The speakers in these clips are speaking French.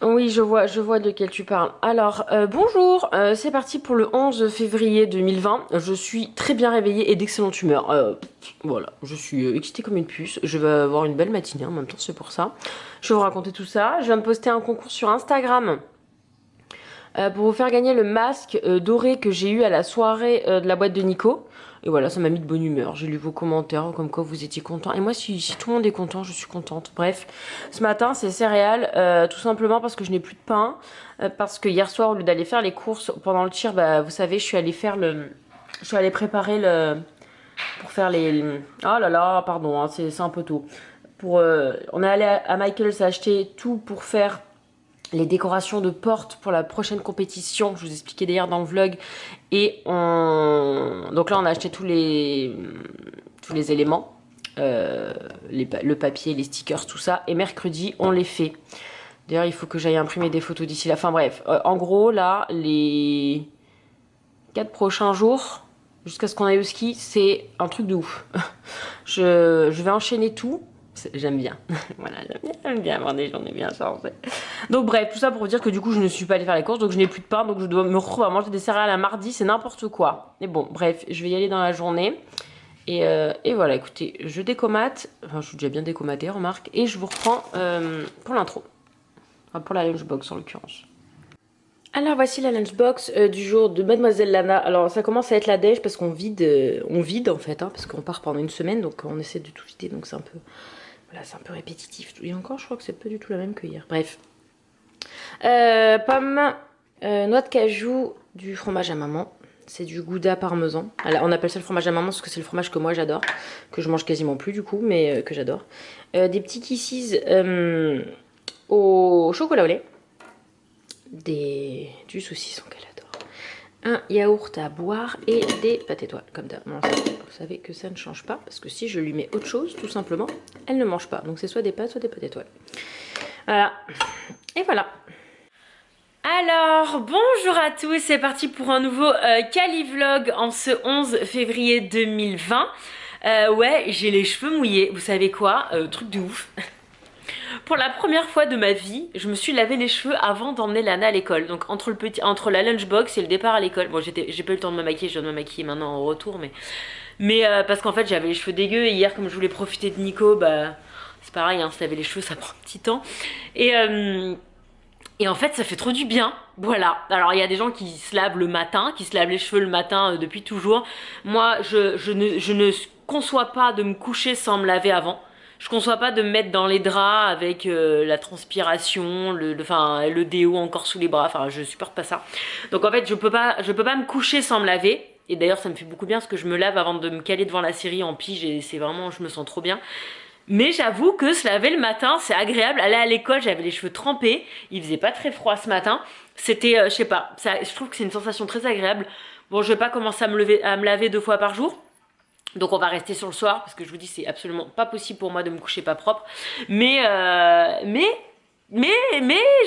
Oui, je vois de quel tu parles. Alors, bonjour, c'est parti pour le 11 février 2020. Je suis très bien réveillée et d'excellente humeur. Voilà, je suis excitée comme une puce. Je vais avoir une belle matinée en même temps, c'est pour ça. Je vais vous raconter tout ça. Je viens de poster un concours sur Instagram pour vous faire gagner le masque doré que j'ai eu à la soirée de la boîte de Nico. Et voilà, ça m'a mis de bonne humeur. J'ai lu vos commentaires, comme quoi vous étiez contents. Et moi, si tout le monde est content, je suis contente. Bref, ce matin, c'est céréales, tout simplement parce que je n'ai plus de pain. Parce que hier soir, au lieu d'aller faire les courses pendant le tir, bah, vous savez, je suis allée préparer le... Pour faire les... Oh là là, pardon, hein, c'est un peu tôt. On est allé à Michael's acheter tout pour faire les décorations de porte pour la prochaine compétition. Je vous expliquais d'ailleurs dans le vlog. Donc là, on a acheté tous les éléments. Le papier, les stickers, tout ça. Et mercredi, on les fait. D'ailleurs, il faut que j'aille imprimer des photos d'ici la fin. Bref, en gros, là, les 4 prochains jours, jusqu'à ce qu'on aille au ski, c'est un truc de ouf. Je vais enchaîner tout. J'aime bien. Voilà, j'aime bien avoir des journées bien chargées. Donc bref, tout ça pour vous dire que du coup je ne suis pas allée faire les courses, donc je n'ai plus de pain, donc je dois me retrouver à manger des céréales à mardi, c'est n'importe quoi. Mais bon, bref, je vais y aller dans la journée. Et voilà, écoutez, je décomate, enfin je suis déjà bien décomatée, remarque, et je vous reprends pour l'intro. Enfin pour la lunchbox en l'occurrence. Alors voici la lunchbox du jour de Mademoiselle Lana. Alors ça commence à être la déj parce on vide en fait, hein, parce qu'on part pendant une semaine, donc on essaie de tout vider, donc c'est un peu, voilà, c'est un peu répétitif. Et encore, je crois que c'est pas du tout la même que hier. Bref. Pommes, noix de cajou, du fromage à maman. C'est du gouda parmesan. Alors, on appelle ça le fromage à maman parce que c'est le fromage que moi j'adore. Que je mange quasiment plus du coup, mais que j'adore. Des petits kisses au chocolat au lait. Du saucisson qu'elle adore. Un yaourt à boire et des pâtes étoiles. Comme d'hab. Vous savez que ça ne change pas parce que si je lui mets autre chose, tout simplement, elle ne mange pas. Donc c'est soit des pâtes étoiles. Voilà. Et voilà. Alors, bonjour à tous, c'est parti pour un nouveau Cali Vlog en ce 11 février 2020. Ouais, j'ai les cheveux mouillés, vous savez quoi, truc de ouf. Pour la première fois de ma vie, je me suis lavé les cheveux avant d'emmener Lana à l'école. Donc entre la lunchbox et le départ à l'école. Bon, j'ai pas eu le temps de me maquiller, je viens de me maquiller maintenant au retour, mais parce qu'en fait j'avais les cheveux dégueux et hier comme je voulais profiter de Nico, bah c'est pareil, hein, se laver les cheveux ça prend un petit temps. Et euh, et en fait, ça fait trop du bien. Voilà. Alors, il y a des gens qui se lavent le matin, qui se lavent les cheveux le matin depuis toujours. Moi, je ne conçois pas de me coucher sans me laver avant. Je conçois pas de me mettre dans les draps avec la transpiration, enfin, le déo encore sous les bras. Enfin, je supporte pas ça. Donc, en fait, je peux pas me coucher sans me laver. Et d'ailleurs, ça me fait beaucoup bien parce que je me lave avant de me caler devant la série en pige et c'est vraiment, je me sens trop bien. Mais j'avoue que se laver le matin, c'est agréable. Aller à l'école, j'avais les cheveux trempés. Il faisait pas très froid ce matin. C'était, je sais pas, je trouve que c'est une sensation très agréable. Bon, je vais pas commencer à me laver 2 fois par jour. Donc on va rester sur le soir parce que je vous dis c'est absolument pas possible pour moi de me coucher pas propre. Mais euh, mais mais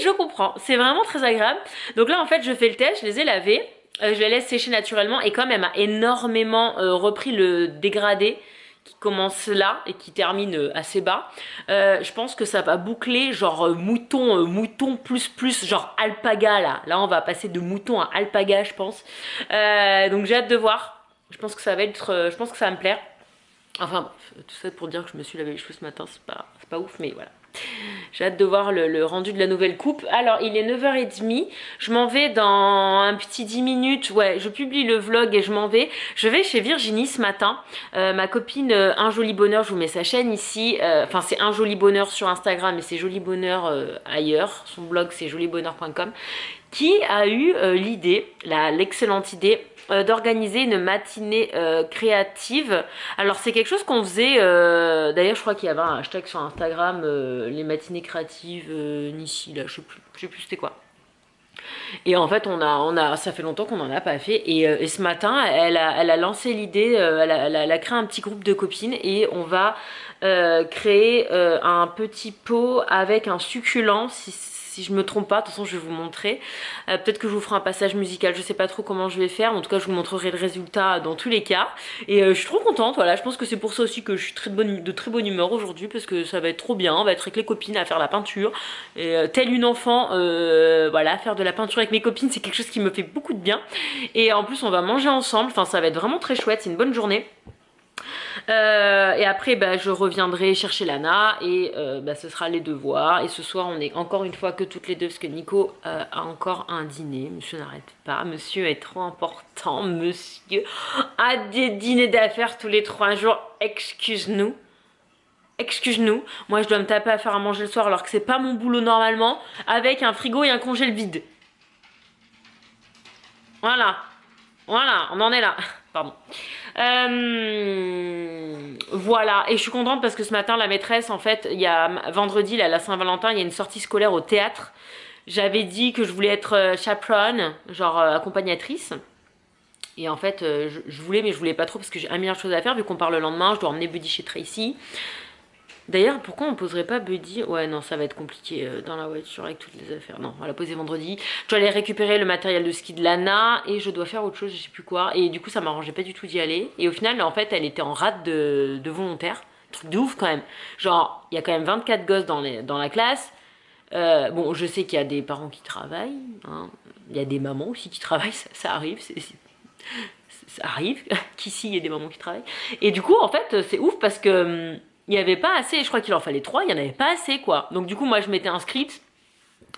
je comprends. C'est vraiment très agréable. Donc là en fait je fais le test, je les ai lavés. Je les laisse sécher naturellement et comme elle m'a énormément repris le dégradé qui commence là et qui termine assez bas, je pense que ça va boucler genre mouton plus genre alpaga là on va passer de mouton à alpaga je pense. Donc j'ai hâte de voir. Je pense que ça va être, je pense que ça va me plaire. Enfin bref, tout ça pour dire que je me suis lavé les cheveux ce matin, c'est pas ouf mais voilà. J'ai hâte de voir le rendu de la nouvelle coupe. Alors, il est 9h30. Je m'en vais dans un petit 10 minutes. Ouais, je publie le vlog et je m'en vais. Je vais chez Virginie ce matin. Ma copine Un Joli Bonheur, je vous mets sa chaîne ici. Enfin, c'est Un Joli Bonheur sur Instagram et c'est Joli Bonheur ailleurs. Son blog, c'est jolibonheur.com. Qui a eu l'excellente idée d'organiser une matinée créative. Alors c'est quelque chose qu'on faisait, d'ailleurs je crois qu'il y avait un hashtag sur Instagram, les matinées créatives, Nici, là je sais plus c'était quoi. Et en fait ça fait longtemps qu'on n'en a pas fait et ce matin elle a lancé l'idée, elle a créé un petit groupe de copines et on va créer un petit pot avec un succulent, si je me trompe pas, de toute façon je vais vous montrer. Peut-être que je vous ferai un passage musical, je sais pas trop comment je vais faire, en tout cas je vous montrerai le résultat dans tous les cas. Et je suis trop contente, voilà, je pense que c'est pour ça aussi que je suis de très bonne humeur aujourd'hui, parce que ça va être trop bien, on va être avec les copines à faire la peinture. Et telle une enfant, voilà, faire de la peinture avec mes copines, c'est quelque chose qui me fait beaucoup de bien. Et en plus on va manger ensemble, enfin ça va être vraiment très chouette, c'est une bonne journée. Et après bah, je reviendrai chercher Lana et bah, ce sera les devoirs. Et ce soir on est encore une fois que toutes les deux parce que Nico a encore un dîner. Monsieur n'arrête pas, monsieur est trop important, monsieur a des dîners d'affaires tous les 3 jours, excuse-nous. Excuse-nous, moi je dois me taper à faire à manger le soir alors que c'est pas mon boulot normalement, avec un frigo et un congèle vide. Voilà, voilà, on en est là. Pardon. Voilà, et je suis contente parce que ce matin la maîtresse, en fait, il y a vendredi, là, la Saint-Valentin, il y a une sortie scolaire au théâtre. J'avais dit que je voulais être chaperon, genre accompagnatrice. Et en fait, je voulais, mais je voulais pas trop parce que j'ai un milliard de choses à faire vu qu'on part le lendemain. Je dois emmener Buddy chez Tracy. D'ailleurs, pourquoi on poserait pas Buddy? Ouais, non, ça va être compliqué dans la voiture avec toutes les affaires. Non, on va la poser vendredi. Je dois aller récupérer le matériel de ski de Lana et je dois faire autre chose, je sais plus quoi. Et du coup, ça m'arrangeait pas du tout d'y aller. Et au final, en fait, elle était en rate de volontaire. Truc de ouf quand même. Genre, il y a quand même 24 gosses dans la classe. Bon, je sais qu'il y a des parents qui travaillent. Hein. Il y a des mamans aussi qui travaillent, ça arrive. Ça arrive qu'ici, il y ait des mamans qui travaillent. Et du coup, en fait, c'est ouf parce que... il n'y avait pas assez, je crois qu'il en fallait 3, il n'y en avait pas assez quoi. Donc du coup moi je m'étais inscrite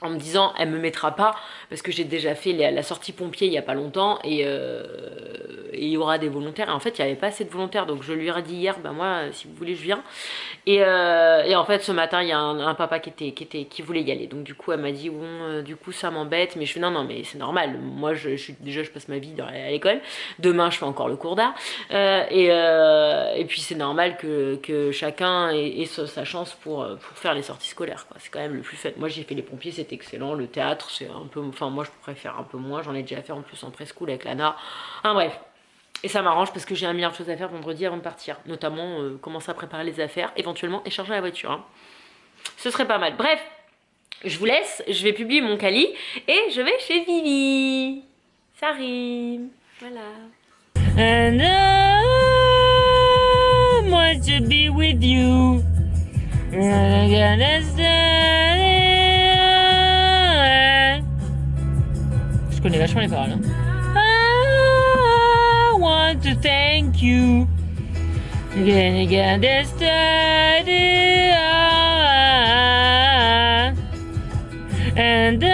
en me disant elle me mettra pas parce que j'ai déjà fait la sortie pompier il n'y a pas longtemps et il y aura des volontaires. Et en fait il n'y avait pas assez de volontaires donc je lui ai dit hier, ben moi si vous voulez je viens. Et en fait ce matin il y a un papa qui voulait y aller. Donc du coup elle m'a dit bon du coup ça m'embête, mais je fais non mais c'est normal. Moi je passe ma vie à l'école. Demain je fais encore le cours d'art. Et puis c'est normal que chacun ait sa chance pour faire les sorties scolaires. C'est quand même le plus fun. Moi j'ai fait les pompiers, c'était excellent. Le théâtre c'est un peu... enfin moi je préfère un peu moins. J'en ai déjà fait en plus en preschool avec Lana. Enfin bref. Et ça m'arrange parce que j'ai un milliard de choses à faire vendredi avant de partir. Notamment commencer à préparer les affaires, éventuellement et charger la voiture. Hein. Ce serait pas mal. Bref, je vous laisse. Je vais publier mon colis et je vais chez Vivi. Ça rime. Voilà. And I want to be with you. Je connais vachement les paroles. Hein. I want to thank you. And I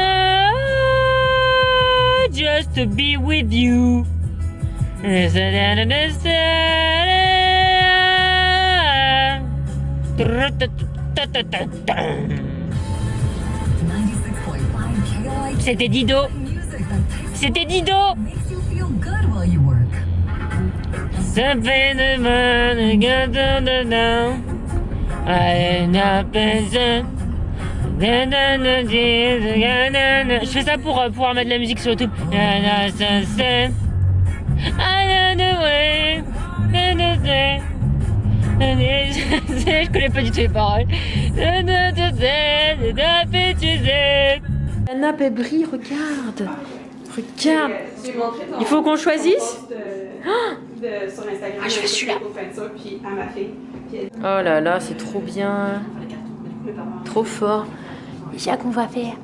just to be with you. C'était Dido. C'était Dido. Je fais ça pour pouvoir mettre de la musique sur YouTube. Je connais pas du tout les paroles. La nappe elle brille, regarde. Regarde. Il faut qu'on choisisse. Ah, je veux celui-là. Oh là là, c'est trop bien. Trop fort. C'est ça qu'on va faire.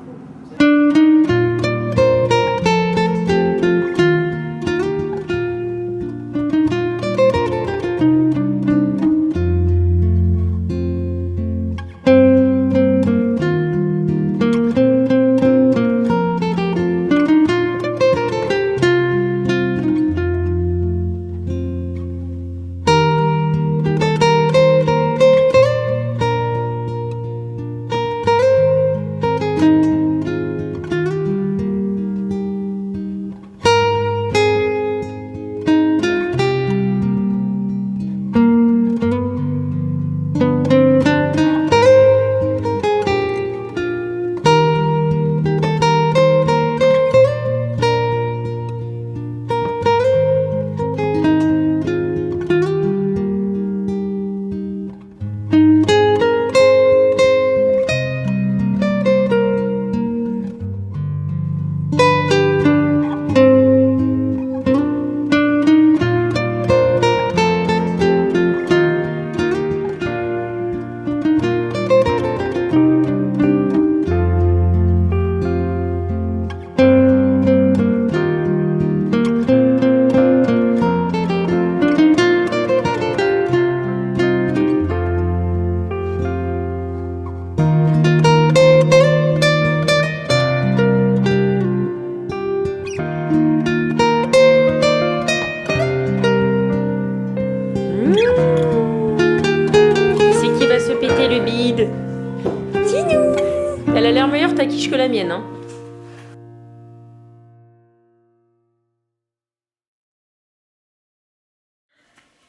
bien meilleure ta quiche que la mienne. Hein.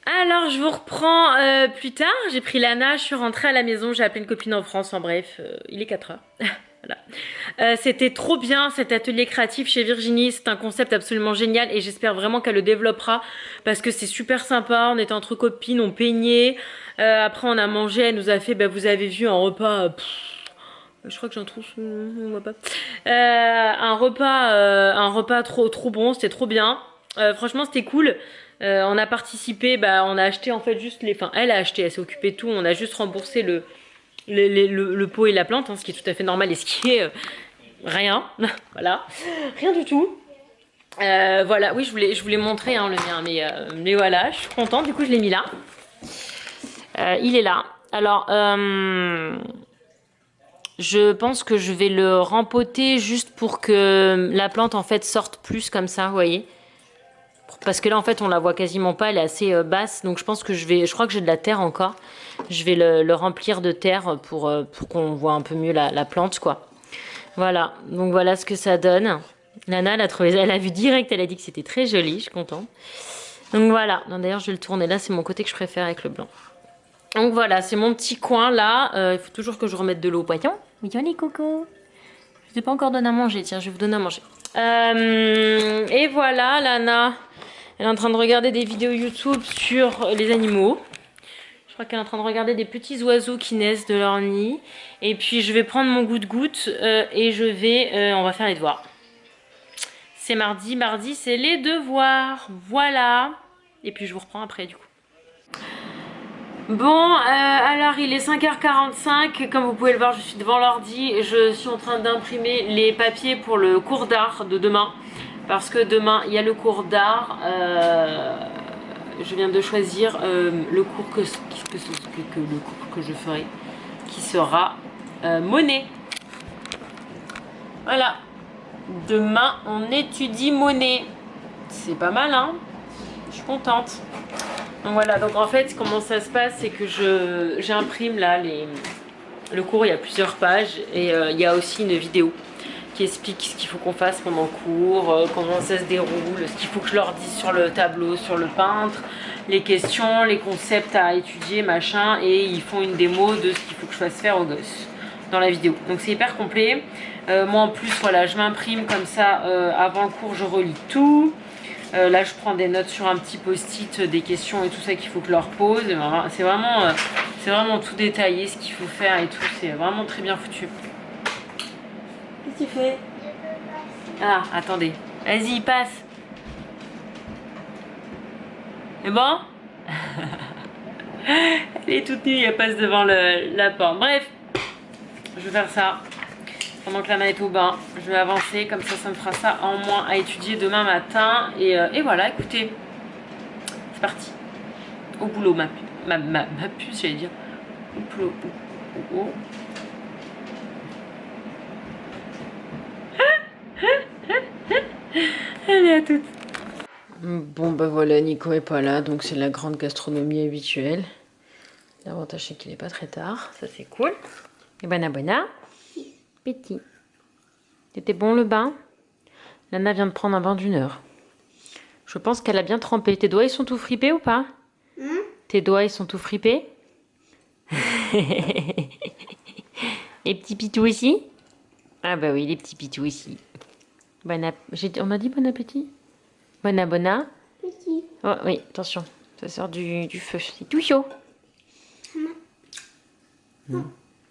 Alors, je vous reprends plus tard. J'ai pris Lana, je suis rentrée à la maison, j'ai appelé une copine en France. En bref, il est 4 heures. Voilà. C'était trop bien cet atelier créatif chez Virginie. C'est un concept absolument génial et j'espère vraiment qu'elle le développera parce que c'est super sympa. On était entre copines, on peignait. Après, on a mangé. Elle nous a fait, bah, vous avez vu, un repas. Je crois que j'en trouve, on voit pas. Un repas trop bon. C'était trop bien. Franchement, c'était cool. On a participé, bah, on a acheté en fait juste les. Enfin, elle a acheté, elle s'est occupée de tout. On a juste remboursé le pot et la plante, hein, ce qui est tout à fait normal et ce qui est rien. Voilà, rien du tout. Voilà, oui, je voulais montrer hein, le mien, mais voilà, je suis contente. Du coup, je l'ai mis là. Il est là. Alors, je pense que je vais le rempoter juste pour que la plante en fait sorte plus comme ça, vous voyez. Parce que là en fait on la voit quasiment pas, elle est assez basse, donc je pense que je crois que j'ai de la terre encore. Je vais le remplir de terre pour qu'on voit un peu mieux la plante quoi. Voilà, donc voilà ce que ça donne. Nana elle a vu direct, elle a dit que c'était très joli, je suis contente. Donc voilà, d'ailleurs je vais le tourner là, c'est mon côté que je préfère avec le blanc. Donc voilà, c'est mon petit coin là, il faut toujours que je remette de l'eau, voyons. Oui, les cocos. Je t'ai pas encore donné à manger, tiens, je vais vous donner à manger. Et voilà, Lana, elle est en train de regarder des vidéos YouTube sur les animaux. Je crois qu'elle est en train de regarder des petits oiseaux qui naissent de leur nid. Et puis je vais prendre mon goutte-goutte et on va faire les devoirs. C'est mardi c'est les devoirs, voilà. Et puis je vous reprends après du coup. Bon, alors il est 5h45, comme vous pouvez le voir je suis devant l'ordi, je suis en train d'imprimer les papiers pour le cours d'art de demain, parce que demain il y a le cours d'art, je viens de choisir le cours le cours que je ferai, qui sera monnaie. Voilà, demain on étudie monnaie, c'est pas mal hein, je suis contente. Donc voilà, donc en fait comment ça se passe c'est que j'imprime là le cours, il y a plusieurs pages et il y a aussi une vidéo qui explique ce qu'il faut qu'on fasse pendant le cours, comment ça se déroule, ce qu'il faut que je leur dise sur le tableau, sur le peintre, les questions, les concepts à étudier, machin, et ils font une démo de ce qu'il faut que je fasse faire aux gosses dans la vidéo. Donc c'est hyper complet. Moi en plus voilà, je m'imprime comme ça avant le cours, je relis tout. Là je prends des notes sur un petit post-it des questions et tout ça qu'il faut que je leur pose. C'est vraiment tout détaillé ce qu'il faut faire et tout, c'est vraiment très bien foutu. Qu'est-ce que tu fais? Ah attendez, vas-y passe. C'est bon? Elle est toute nue, elle passe devant la porte. Bref, je vais faire ça. Pendant que Lana est au bain, je vais avancer, comme ça me fera ça en moins à étudier demain matin. Et voilà, écoutez, c'est parti. Au boulot, ma puce, j'allais dire. Au boulot. Elle est à toute. Bon bah voilà, Nico est pas là, donc c'est la grande gastronomie habituelle. L'avantage c'est qu'il est pas très tard, ça c'est cool. Et bon petit. C'était bon le bain? Lana vient de prendre un bain d'1 heure. Je pense qu'elle a bien trempé. Tes doigts ils sont tout fripés ou pas? Tes doigts ils sont tout fripés? Les petits pitous ici? Ah bah oui, les petits pitous ici. On a dit bon appétit? Bon appétit. Oh oui, attention, ça sort du feu. C'est tout chaud.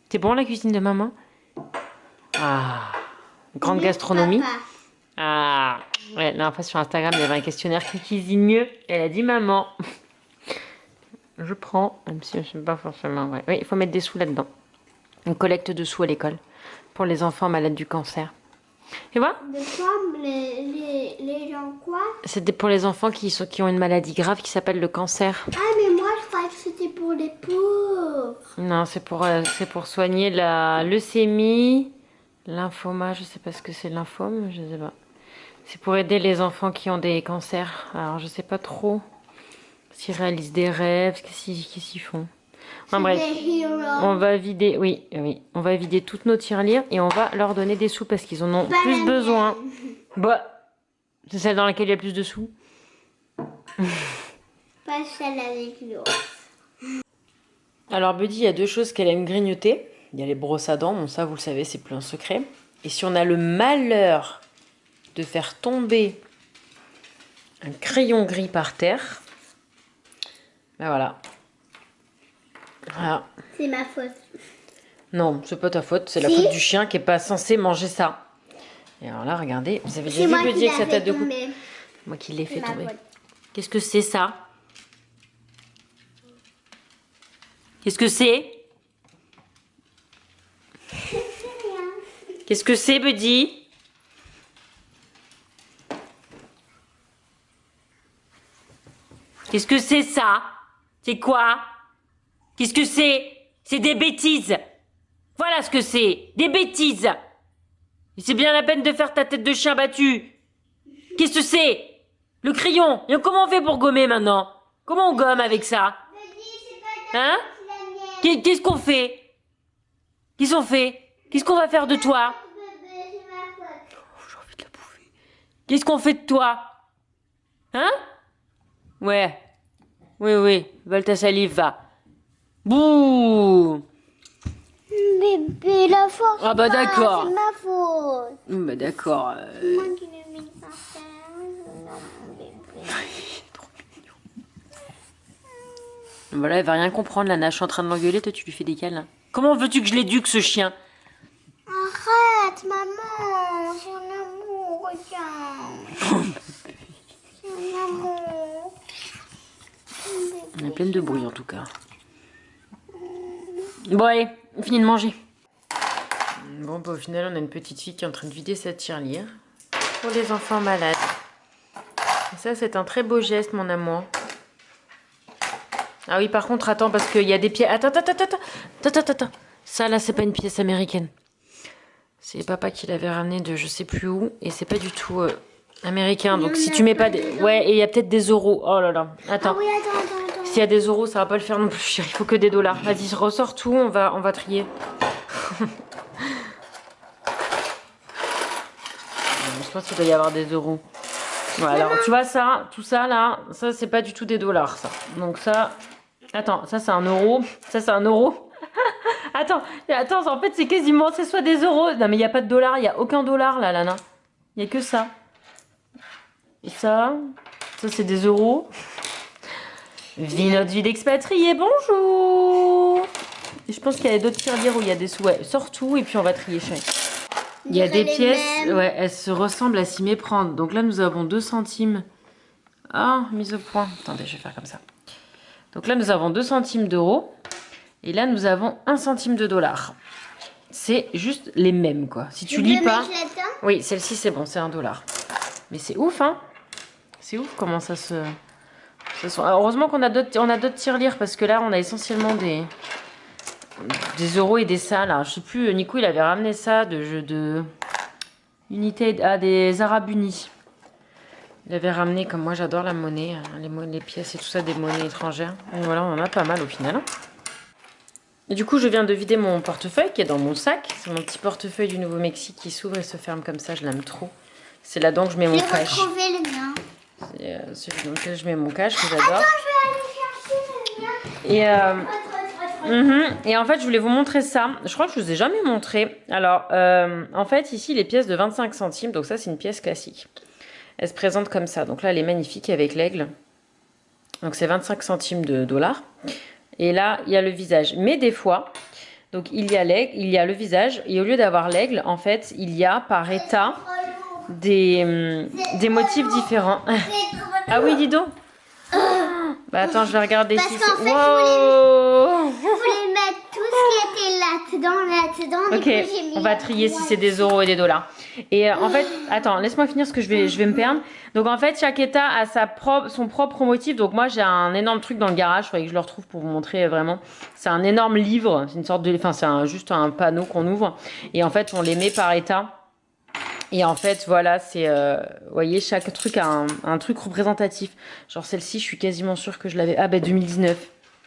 C'est bon la cuisine de maman? Ah, grande gastronomie. Ah, ouais, la dernière fois sur Instagram, il y avait un questionnaire qui cuisine mieux. Elle a dit maman. Je prends, même si je ne sais pas forcément vrai. Oui, il faut mettre des sous là-dedans. Une collecte de sous à l'école pour les enfants malades du cancer. Tu vois? De quoi? Les gens quoi? C'était pour les enfants qui ont une maladie grave qui s'appelle le cancer. Ah mais moi je croyais que c'était pour les pauvres. Non, c'est pour soigner la leucémie, lymphoma, je sais pas ce que c'est lymphome, je sais pas. C'est pour aider les enfants qui ont des cancers. Alors je sais pas trop s'ils réalisent des rêves, qu'est-ce qu'ils font. Enfin bref, on va vider, oui, on va vider toutes nos tirelires et on va leur donner des sous parce qu'ils en ont plus besoin. Bah, c'est celle dans laquelle il y a plus de sous. Pas celle avec l'ours. Alors Buddy, il y a deux choses qu'elle aime grignoter. Il y a les brosses à dents, bon ça vous le savez, c'est plus un secret. Et si on a le malheur de faire tomber un crayon gris par terre, ben voilà. Voilà. C'est ma faute. Non, c'est pas ta faute, c'est la faute du chien qui est pas censé manger ça. Et alors là, regardez, vous avez déjà vu Buddy avec sa tête de coupe. Moi qui l'ai fait tomber. Qu'est-ce que c'est ça? Qu'est-ce que c'est? Qu'est-ce que c'est, Buddy? Qu'est-ce que c'est ça? C'est quoi? Qu'est-ce que c'est? C'est des bêtises. Voilà ce que c'est. Des bêtises. Et c'est bien la peine de faire ta tête de chien battu. Qu'est-ce que c'est? Le crayon. Et comment on fait pour gommer maintenant? Comment on gomme avec ça? Hein? Qu'est-ce qu'on fait? Qu'est-ce qu'on fait? Qu'est-ce qu'on va faire de toi? Oh, j'ai envie de la bouffer. Qu'est-ce qu'on fait de toi? Hein? Ouais. Oui. Vole ta salive, va. Bouh! Bébé, la force. Ah bah d'accord. C'est ma faute. Bah d'accord. C'est moi qui l'ai mis par terre. Non, bébé. Voilà, elle va rien comprendre, Lana. Je suis en train de l'engueuler, toi tu lui fais des câlins. Comment veux-tu que je l'éduque, ce chien? Arrête, maman. C'est un amour, regarde. C'est un amour. On est pleine de bruit en tout cas. Bon allez, on finit de manger. Bon bah au final on a une petite fille qui est en train de vider sa tirelire pour les enfants malades. Et ça c'est un très beau geste mon amour. Ah oui par contre attends parce qu'il y a des pièces. Attends. Ça là c'est pas une pièce américaine. C'est papa qui l'avait ramené de je sais plus où et c'est pas du tout américain. Donc si tu mets pas des... Ouais et il y a peut-être des euros. Oh là là. Attends. Ah oui, attends. S'il y a des euros, ça va pas le faire non plus, chérie. Il faut que des dollars. Vas-y, ressors tout, on va trier. Je pense qu'il doit y avoir des euros. Voilà, alors tu vois ça, tout ça là, ça c'est pas du tout des dollars ça. Donc ça, attends, ça c'est un euro, ça c'est un euro. attends, en fait c'est quasiment, c'est soit des euros. Non mais il n'y a pas de dollars, il n'y a aucun dollar là, Lana. Il n'y a que ça. Et ça c'est des euros. Vie notre vie d'expatrié, bonjour. Et je pense qu'il y a d'autres tirelires où il y a des sous. Ouais, sors tout et puis on va trier chérie. Il y a des pièces, ouais, elles se ressemblent à s'y méprendre. Donc là nous avons 2 centimes. Ah, mise au point. Attendez, je vais faire comme ça. Donc là nous avons 2 centimes d'euros. Et là nous avons 1 centime de dollar. C'est juste les mêmes quoi. Si tu lis pas... Oui, celle-ci c'est bon, c'est $1. Mais c'est ouf hein. C'est ouf comment ça se... Alors, heureusement qu'on a d'autres tirelires parce que là on a essentiellement des euros et des ça là. Je sais plus, Nico il avait ramené ça de unité des Arabes Unis. Il avait ramené, comme moi j'adore la monnaie, les pièces et tout ça, des monnaies étrangères. Et voilà, on en a pas mal au final. Et du coup je viens de vider mon portefeuille qui est dans mon sac. C'est mon petit portefeuille du Nouveau-Mexique qui s'ouvre et se ferme comme ça, je l'aime trop. C'est là-dedans que je mets mon cash. J'ai retrouvé le mien. C'est celui dans lequel je mets mon cash que j'adore. Attends, je vais aller chercher le mien. Et en fait, je voulais vous montrer ça. Je crois que je vous ai jamais montré. Alors, en fait, ici, les pièces de 25 centimes. Donc ça, c'est une pièce classique. Elle se présente comme ça. Donc là, elle est magnifique avec l'aigle. Donc c'est 25 centimes de dollars. Et là, il y a le visage. Mais des fois, donc il y a l'aigle, il y a le visage. Et au lieu d'avoir l'aigle, en fait, il y a par état des motifs différents. Ah oui, dis donc. Bah attends, je vais regarder Parce si qu'en c'est... fait, Wow. je voulais mettre tout ce qui était là-dedans. Ok, on va trier si c'est des euros et des dollars. Et en fait, attends, laisse-moi finir parce que je vais me perdre. Donc en fait, chaque état a son propre motif. Donc moi, j'ai un énorme truc dans le garage. Il faudrait que je le retrouve pour vous montrer vraiment. C'est un énorme livre. C'est une sorte de... Enfin, c'est juste un panneau qu'on ouvre. Et en fait, on les met par état. Et en fait, voilà, c'est... vous voyez, chaque truc a un truc représentatif. Genre celle-ci, je suis quasiment sûre que je l'avais... Ah ben 2019.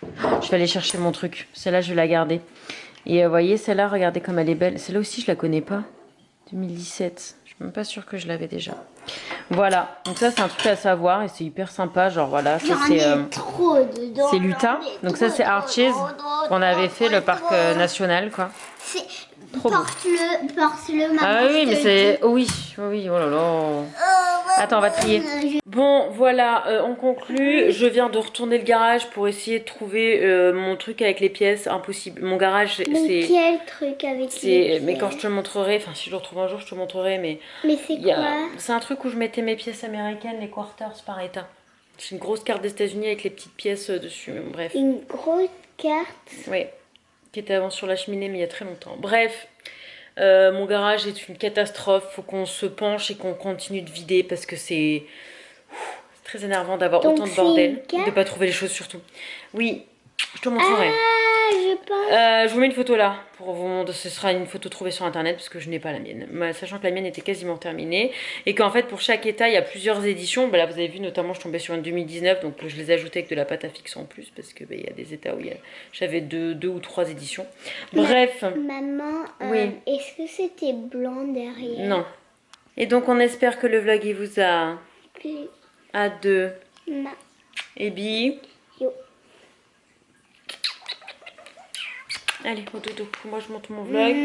Je vais aller chercher mon truc. Celle-là, je vais la garder. Et vous voyez, celle-là, regardez comme elle est belle. Celle-là aussi, je la connais pas. 2017. Je suis même pas sûre que je l'avais déjà. Voilà. Donc ça, c'est un truc à savoir et c'est hyper sympa. Genre voilà, ça c'est c'est Lutin. Donc ça, c'est Arches qu'on avait fait le parc national, quoi. Trop beau. Porte-le, maman. Ah oui, mais c'est... Oui, oui, oh là là. Attends, on va trier. Bon, voilà, on conclut. Je viens de retourner le garage pour essayer de trouver mon truc avec les pièces. Impossible. Mon garage, c'est... Mais quel truc avec les pièces? Mais quand je te le montrerai, enfin si je le retrouve un jour, je te le montrerai. Mais c'est quoi? C'est un truc où je mettais mes pièces américaines, les quarters par état. C'est une grosse carte des États-Unis avec les petites pièces dessus. Bref. Une grosse carte? Oui, qui était avant sur la cheminée, mais il y a très longtemps. Bref. Mon garage est une catastrophe. Faut qu'on se penche et qu'on continue de vider parce que c'est très énervant d'avoir autant de bordel, de pas trouver les choses surtout. Oui, je te montrerai. Ah, je pense. Je vous mets une photo là pour vous montrer. Ce sera une photo trouvée sur internet parce que je n'ai pas la mienne. Sachant que la mienne était quasiment terminée et qu'en fait pour chaque état il y a plusieurs éditions. Bah, là vous avez vu notamment je tombais sur une 2019 donc je les ai ajoutées avec de la pâte à fixe en plus parce que il y a des états où j'avais deux ou trois éditions. Bref. Maman, oui. Est-ce que c'était blanc derrière? Non. Et donc on espère que le vlog il vous a à deux. Non. Et bi. Yo. Allez, au dodo. Moi je monte mon vlog.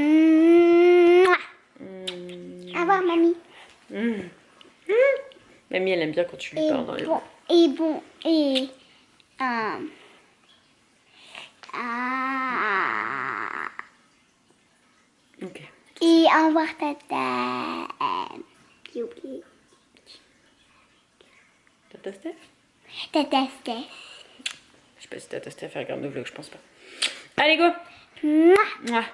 Au revoir, mamie. Mamie elle aime bien quand tu lui parles dans les vlogs. Et ok. Et au revoir, tata. Youpi. Tata Steph? Tata Steph. Je sais pas si Tata Steph regarde nos vlogs, je pense pas. Allez, go! Mouah. Mouah.